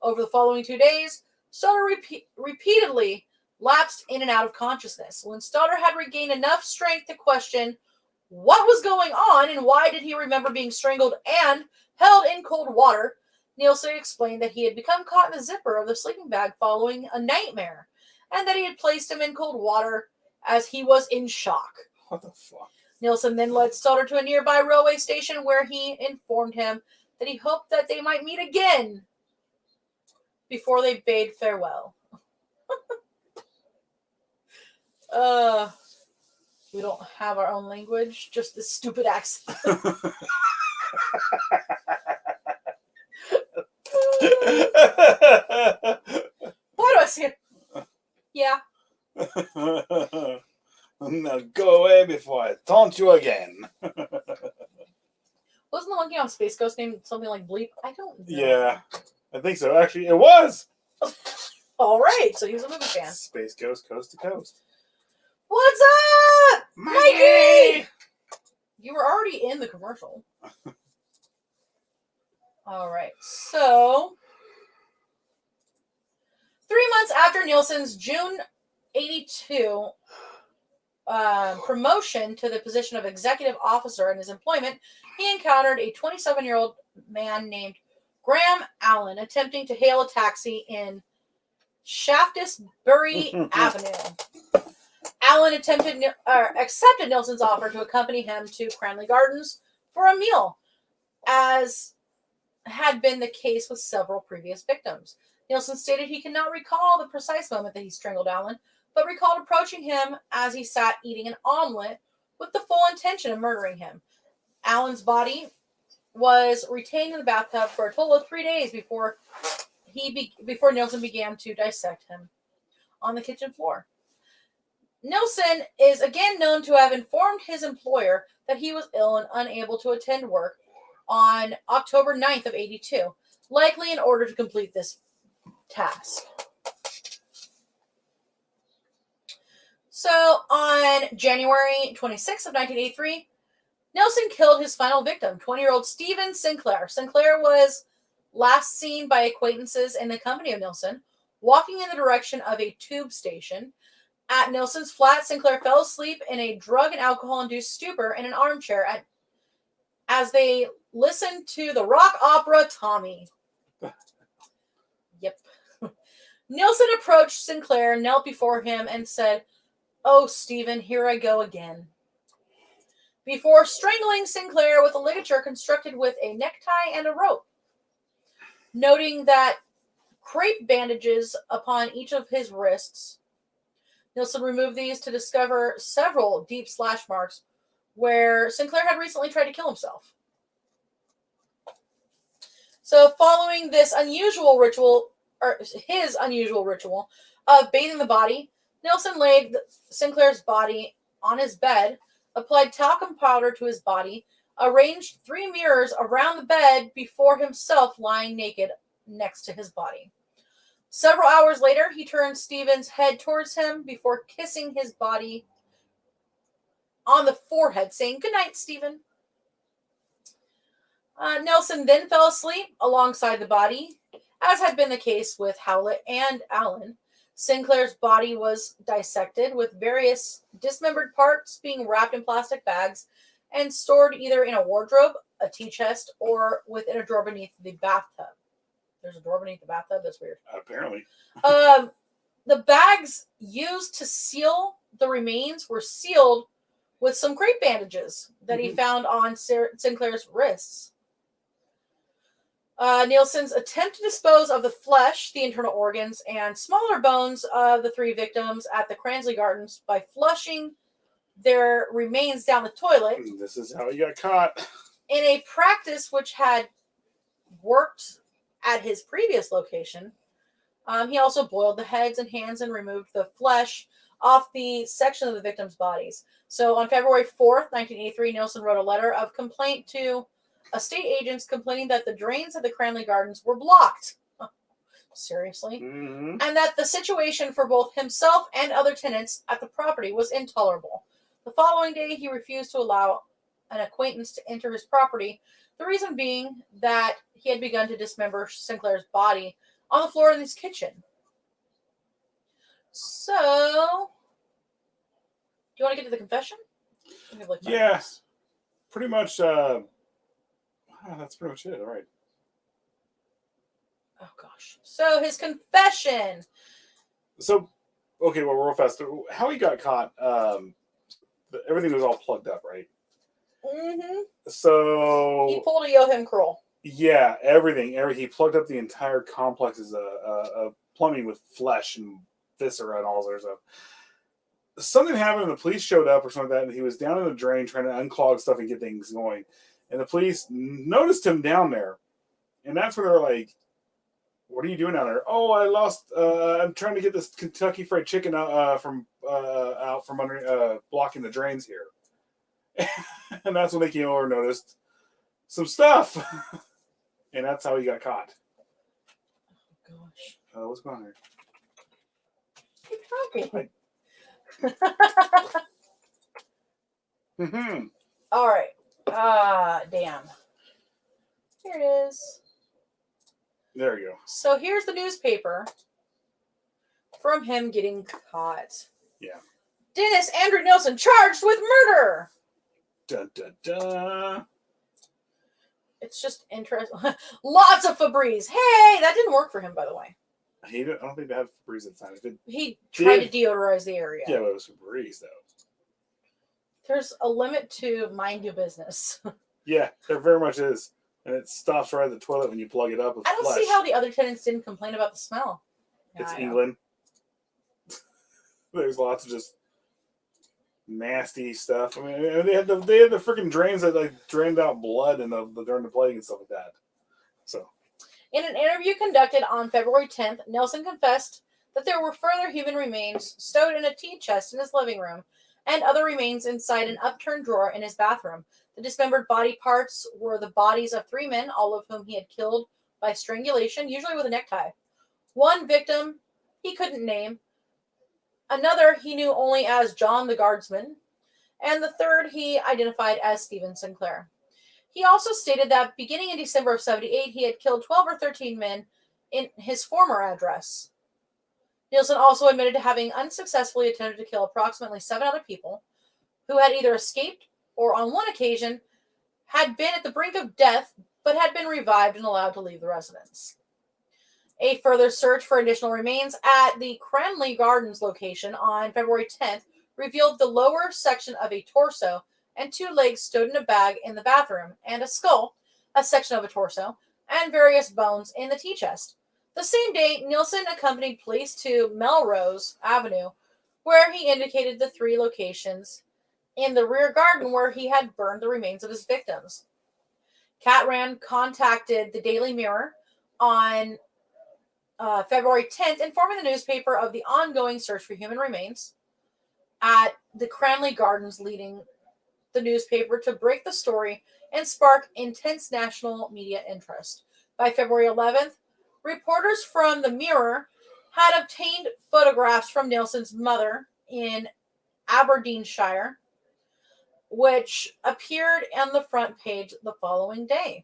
Over the following 2 days, Stoddard repeatedly lapsed in and out of consciousness. When Stoddard had regained enough strength to question what was going on and why did he remember being strangled and held in cold water, Nilsen explained that he had become caught in the zipper of the sleeping bag following a nightmare and that he had placed him in cold water as he was in shock. What the fuck? Nilsen then led Stoddard to a nearby railway station where he informed him that he hoped that they might meet again before they bade farewell. We don't have our own language, just this stupid accent. Why do I see it? Yeah. Now go away before I taunt you again. Wasn't the monkey on Space Ghost named something like Bleep? I don't know. Yeah, I think so. Actually, it was. All right, so he was a movie fan. Space Ghost, coast to coast. What's up, Mikey? You were already in the commercial. All right, so 3 months after Nilsen's June 82 promotion to the position of executive officer in his employment, he encountered a 27-year-old man named Graham Allen attempting to hail a taxi in Shaftesbury Avenue. Allen accepted Nilsen's offer to accompany him to Cranley Gardens for a meal, as had been the case with several previous victims. Nilsen stated he could not recall the precise moment that he strangled Allen, but recalled approaching him as he sat eating an omelet with the full intention of murdering him. Allen's body was retained in the bathtub for a total of 3 days before Nilsen began to dissect him on the kitchen floor. Nilsen is again known to have informed his employer that he was ill and unable to attend work on October 9th of 82, likely in order to complete this task. So, on January 26th of 1983, Nilsen killed his final victim, 20-year-old Stephen Sinclair. Sinclair was last seen by acquaintances in the company of Nilsen, walking in the direction of a tube station At Nilsen's flat, Sinclair fell asleep in a drug and alcohol-induced stupor in an armchair as they listened to the rock opera Tommy. Yep. Nilsen approached Sinclair, knelt before him, and said, "Oh, Stephen, here I go again," before strangling Sinclair with a ligature constructed with a necktie and a rope. Noting that crepe bandages upon each of his wrists, Nilsen removed these to discover several deep slash marks where Sinclair had recently tried to kill himself. So, following this unusual ritual, or his unusual ritual of bathing the body, Nilsen laid Sinclair's body on his bed, applied talcum powder to his body, arranged 3 mirrors around the bed before himself lying naked next to his body. Several hours later, he turned Stephen's head towards him before kissing his body on the forehead, saying, "Good night, Stephen." Nilsen then fell asleep alongside the body, as had been the case with Howlett and Allen. Sinclair's body was dissected, with various dismembered parts being wrapped in plastic bags and stored either in a wardrobe, a tea chest, or within a drawer beneath the bathtub. There's a drawer beneath the bathtub? That's weird. Apparently. The bags used to seal the remains were sealed with some crepe bandages that he found on Sinclair's wrists. Nilsen's attempt to dispose of the flesh, the internal organs, and smaller bones of the 3 victims at the Cransley Gardens by flushing their remains down the toilet. This is how he got caught. In a practice which had worked at his previous location, he also boiled the heads and hands and removed the flesh off the section of the victims' bodies. So on February 4th, 1983, Nilsen wrote a letter of complaint to estate agents complaining that the drains of the Cranley Gardens were blocked. Seriously? Mm-hmm. And that the situation for both himself and other tenants at the property was intolerable. The following day, he refused to allow an acquaintance to enter his property, the reason being that he had begun to dismember Sinclair's body on the floor in his kitchen. So, do you want to get to the confession? Yeah, pretty much. That's pretty much it. All right. Oh gosh. So his confession. So, okay, well, real fast. How he got caught? Everything was all plugged up, right? Mm-hmm. So he pulled a Joachim Kroll. Yeah, everything. He plugged up the entire complex's of plumbing with flesh and viscera and all that stuff. Something happened and the police showed up or something like that, and he was down in the drain trying to unclog stuff and get things going. And the police noticed him down there. And that's where they're like, "What are you doing down there?" "Oh, I lost, I'm trying to get this Kentucky Fried Chicken out from under, blocking the drains here." And that's when they came over and noticed some stuff. And that's how he got caught. Oh, gosh. What's going on here? Keep talking. Mm-hmm. All right. Damn. Here it is. There you go. So here's the newspaper from him getting caught. Yeah. Dennis Andrew Nilsen charged with murder. Dun, dun, dun. It's just interesting. Lots of Febreze. Hey, that didn't work for him, by the way. I don't think they had Febreze at the time. He tried to deodorize the area. Yeah, but it was Febreze, though. There's a limit to mind your business. Yeah, there very much is. And it stops right at the toilet when you plug it up with I don't flesh. see how the other tenants didn't complain about the smell. It's I England. There's lots of just nasty stuff. I mean, they had the freaking drains that like drained out blood in during the plague and stuff like that. So, in an interview conducted on February 10th, Nilsen confessed that there were further human remains stowed in a tea chest in his living room and other remains inside an upturned drawer in his bathroom. The dismembered body parts were the bodies of 3 men, all of whom he had killed by strangulation, usually with a necktie. One victim he couldn't name. Another he knew only as John the Guardsman. And the third he identified as Stephen Sinclair. He also stated that beginning in December of 78, he had killed 12 or 13 men in his former address. Nilsen also admitted to having unsuccessfully attempted to kill approximately 7 other people who had either escaped or, on one occasion, had been at the brink of death but had been revived and allowed to leave the residence. A further search for additional remains at the Cranley Gardens location on February 10th revealed the lower section of a torso and 2 legs stood in a bag in the bathroom, and a skull, a section of a torso, and various bones in the tea chest. The same day, Nilsen accompanied police to Melrose Avenue, where he indicated the 3 locations in the rear garden where he had burned the remains of his victims. Catran contacted the Daily Mirror on February 10th, informing the newspaper of the ongoing search for human remains at the Cranley Gardens, leading the newspaper to break the story and spark intense national media interest. By February 11th, reporters from the Mirror had obtained photographs from Nilsen's mother in Aberdeenshire, which appeared on the front page the following day,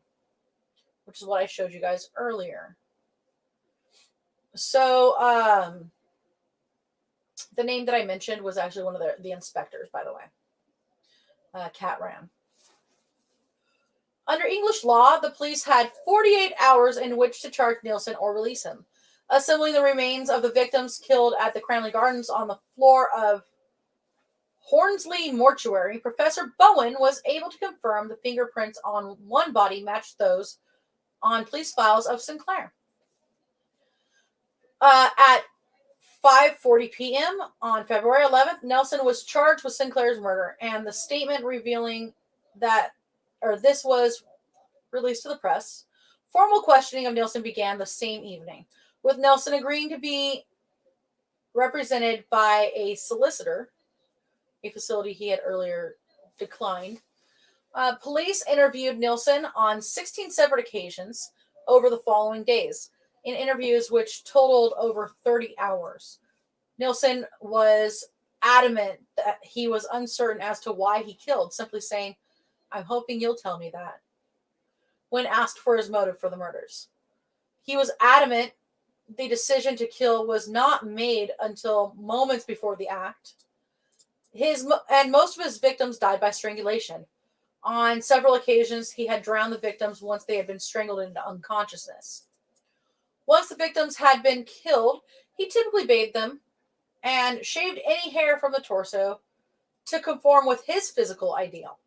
which is what I showed you guys earlier. So, the name that I mentioned was actually one of the inspectors, by the way. Catran. Under English law, the police had 48 hours in which to charge Nilsen or release him. Assembling the remains of the victims killed at the Cranley Gardens on the floor of Hornsley Mortuary, Professor Bowen was able to confirm the fingerprints on one body matched those on police files of Sinclair. At 5:40 p.m. on February 11th, Nilsen was charged with Sinclair's murder, and the statement revealing that, this was released to the press. Formal questioning of Nilsen began the same evening, with Nilsen agreeing to be represented by a solicitor, a facility he had earlier declined. Police interviewed Nilsen on 16 separate occasions over the following days, in interviews which totaled over 30 hours. Nilsen was adamant that he was uncertain as to why he killed, simply saying, "I'm hoping you'll tell me that," when asked for his motive for the murders. He was adamant the decision to kill was not made until moments before the act. And most of his victims died by strangulation. On several occasions, he had drowned the victims once they had been strangled into unconsciousness. Once the victims had been killed, he typically bathed them and shaved any hair from the torso to conform with his physical ideal.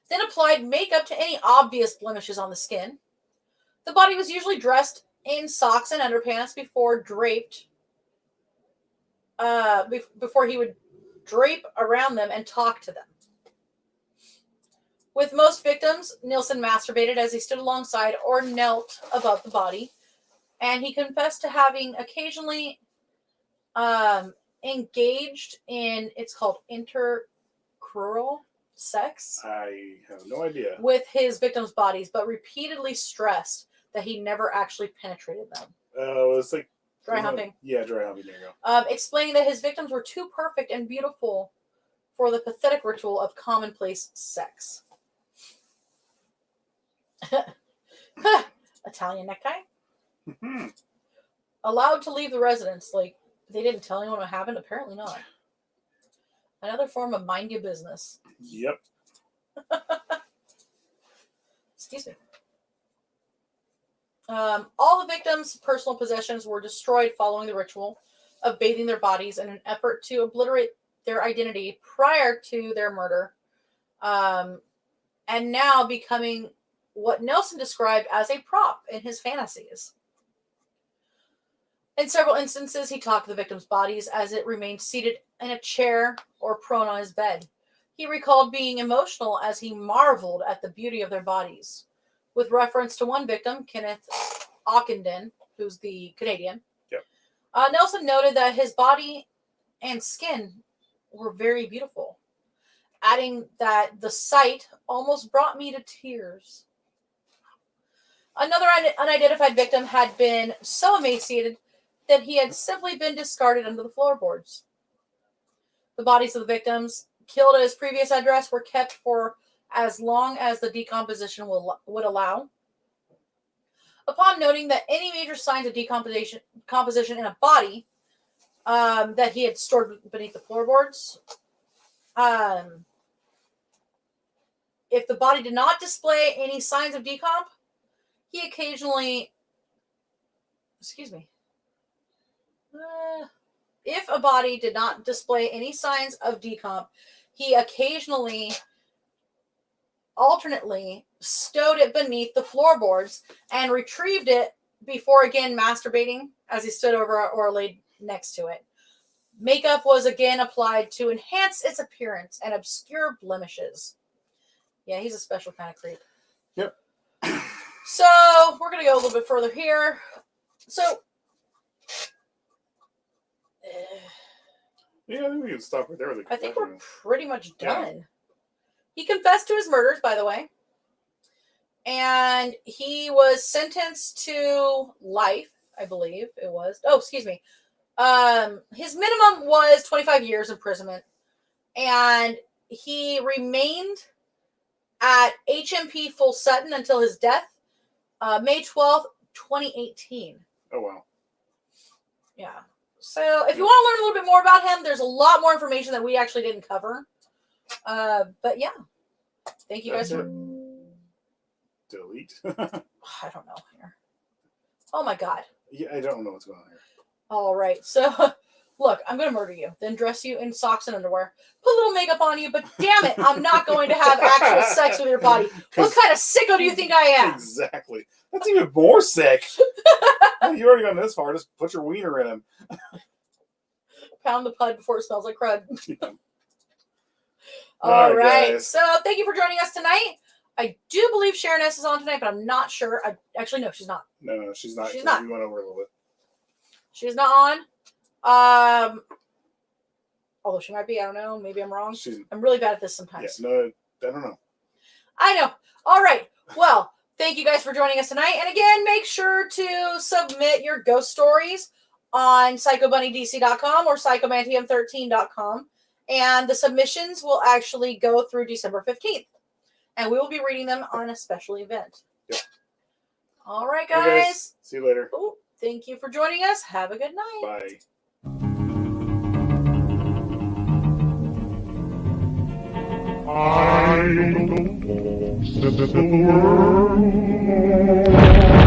Then applied makeup to any obvious blemishes on the skin. The body was usually dressed in socks and underpants before he would drape around them and talk to them. With most victims, Nilsen masturbated as he stood alongside or knelt above the body, and he confessed to having occasionally engaged in, it's called intercrural sex. I have no idea. With his victims' bodies, but repeatedly stressed that he never actually penetrated them. It's like Dry humping. Yeah, dry humping. There you go. Explaining that his victims were too perfect and beautiful for the pathetic ritual of commonplace sex. Italian necktie. Mm-hmm. Allowed to leave the residence. Like, they didn't tell anyone what happened? Apparently not. Another form of mind your business. Yep. Excuse me. All the victims' personal possessions were destroyed following the ritual of bathing their bodies in an effort to obliterate their identity prior to their murder, and now becoming what Nilsen described as a prop in his fantasies. In several instances, he talked to the victims' bodies as it remained seated in a chair or prone on his bed. He recalled being emotional as he marveled at the beauty of their bodies. With reference to one victim, Kenneth Ockenden, who's the Canadian, yep. Nilsen noted that his body and skin were very beautiful, adding that the sight almost brought me to tears. Another unidentified victim had been so emaciated that he had simply been discarded under the floorboards. The bodies of the victims killed at his previous address were kept for as long as the decomposition would allow. Upon noting that any major signs of decomposition composition in a body that he had stored beneath the floorboards. If the body did not display any signs of decomp, he occasionally, if a body did not display any signs of decomp, he occasionally, alternately, stowed it beneath the floorboards and retrieved it before again masturbating as he stood over or laid next to it. Makeup was again applied to enhance its appearance and obscure blemishes. Yeah, he's a special kind of creep. Yep. So we're going to go a little bit further here. So, yeah, I think we can stop right there with the I think we're confession. pretty much done. Yeah. He confessed to his murders, by the way. And he was sentenced to life, I believe it was. Oh, excuse me. His minimum was 25 years imprisonment. And he remained at HMP Full Sutton until his death, May 12th, 2018. Oh, wow. Yeah. So if you want to learn a little bit more about him, there's a lot more information that we actually didn't cover. But yeah. Thank you guys for... Delete. I don't know here. Oh my God. Yeah, I don't know what's going on here. All right. So, look, I'm going to murder you. Then dress you in socks and underwear. Put a little makeup on you. But damn it, I'm not going to have actual sex with your body. What kind of sicko do you think I am? Exactly. That's even more sick. You already gone this far. Just put your wiener in him. Pound the pud before it smells like crud. Yeah. All right. Guys. So, thank you for joining us tonight. I do believe Sharon S. is on tonight, but I'm not sure. Actually, no, she's not. No, she's not. She's not. We went over a little bit. She's not on. Although she might be. I don't know. Maybe I'm wrong. I'm really bad at this sometimes. Yeah, no, I don't know. I know. All right. Well, thank you guys for joining us tonight. And again, make sure to submit your ghost stories on psychobunnydc.com or psychomantium13.com. And the submissions will actually go through December 15th. And we will be reading them on a special event. Yep. All right, Okay, guys. see you later. Ooh, thank you for joining us. Have a good night. Bye. I don't know, set the world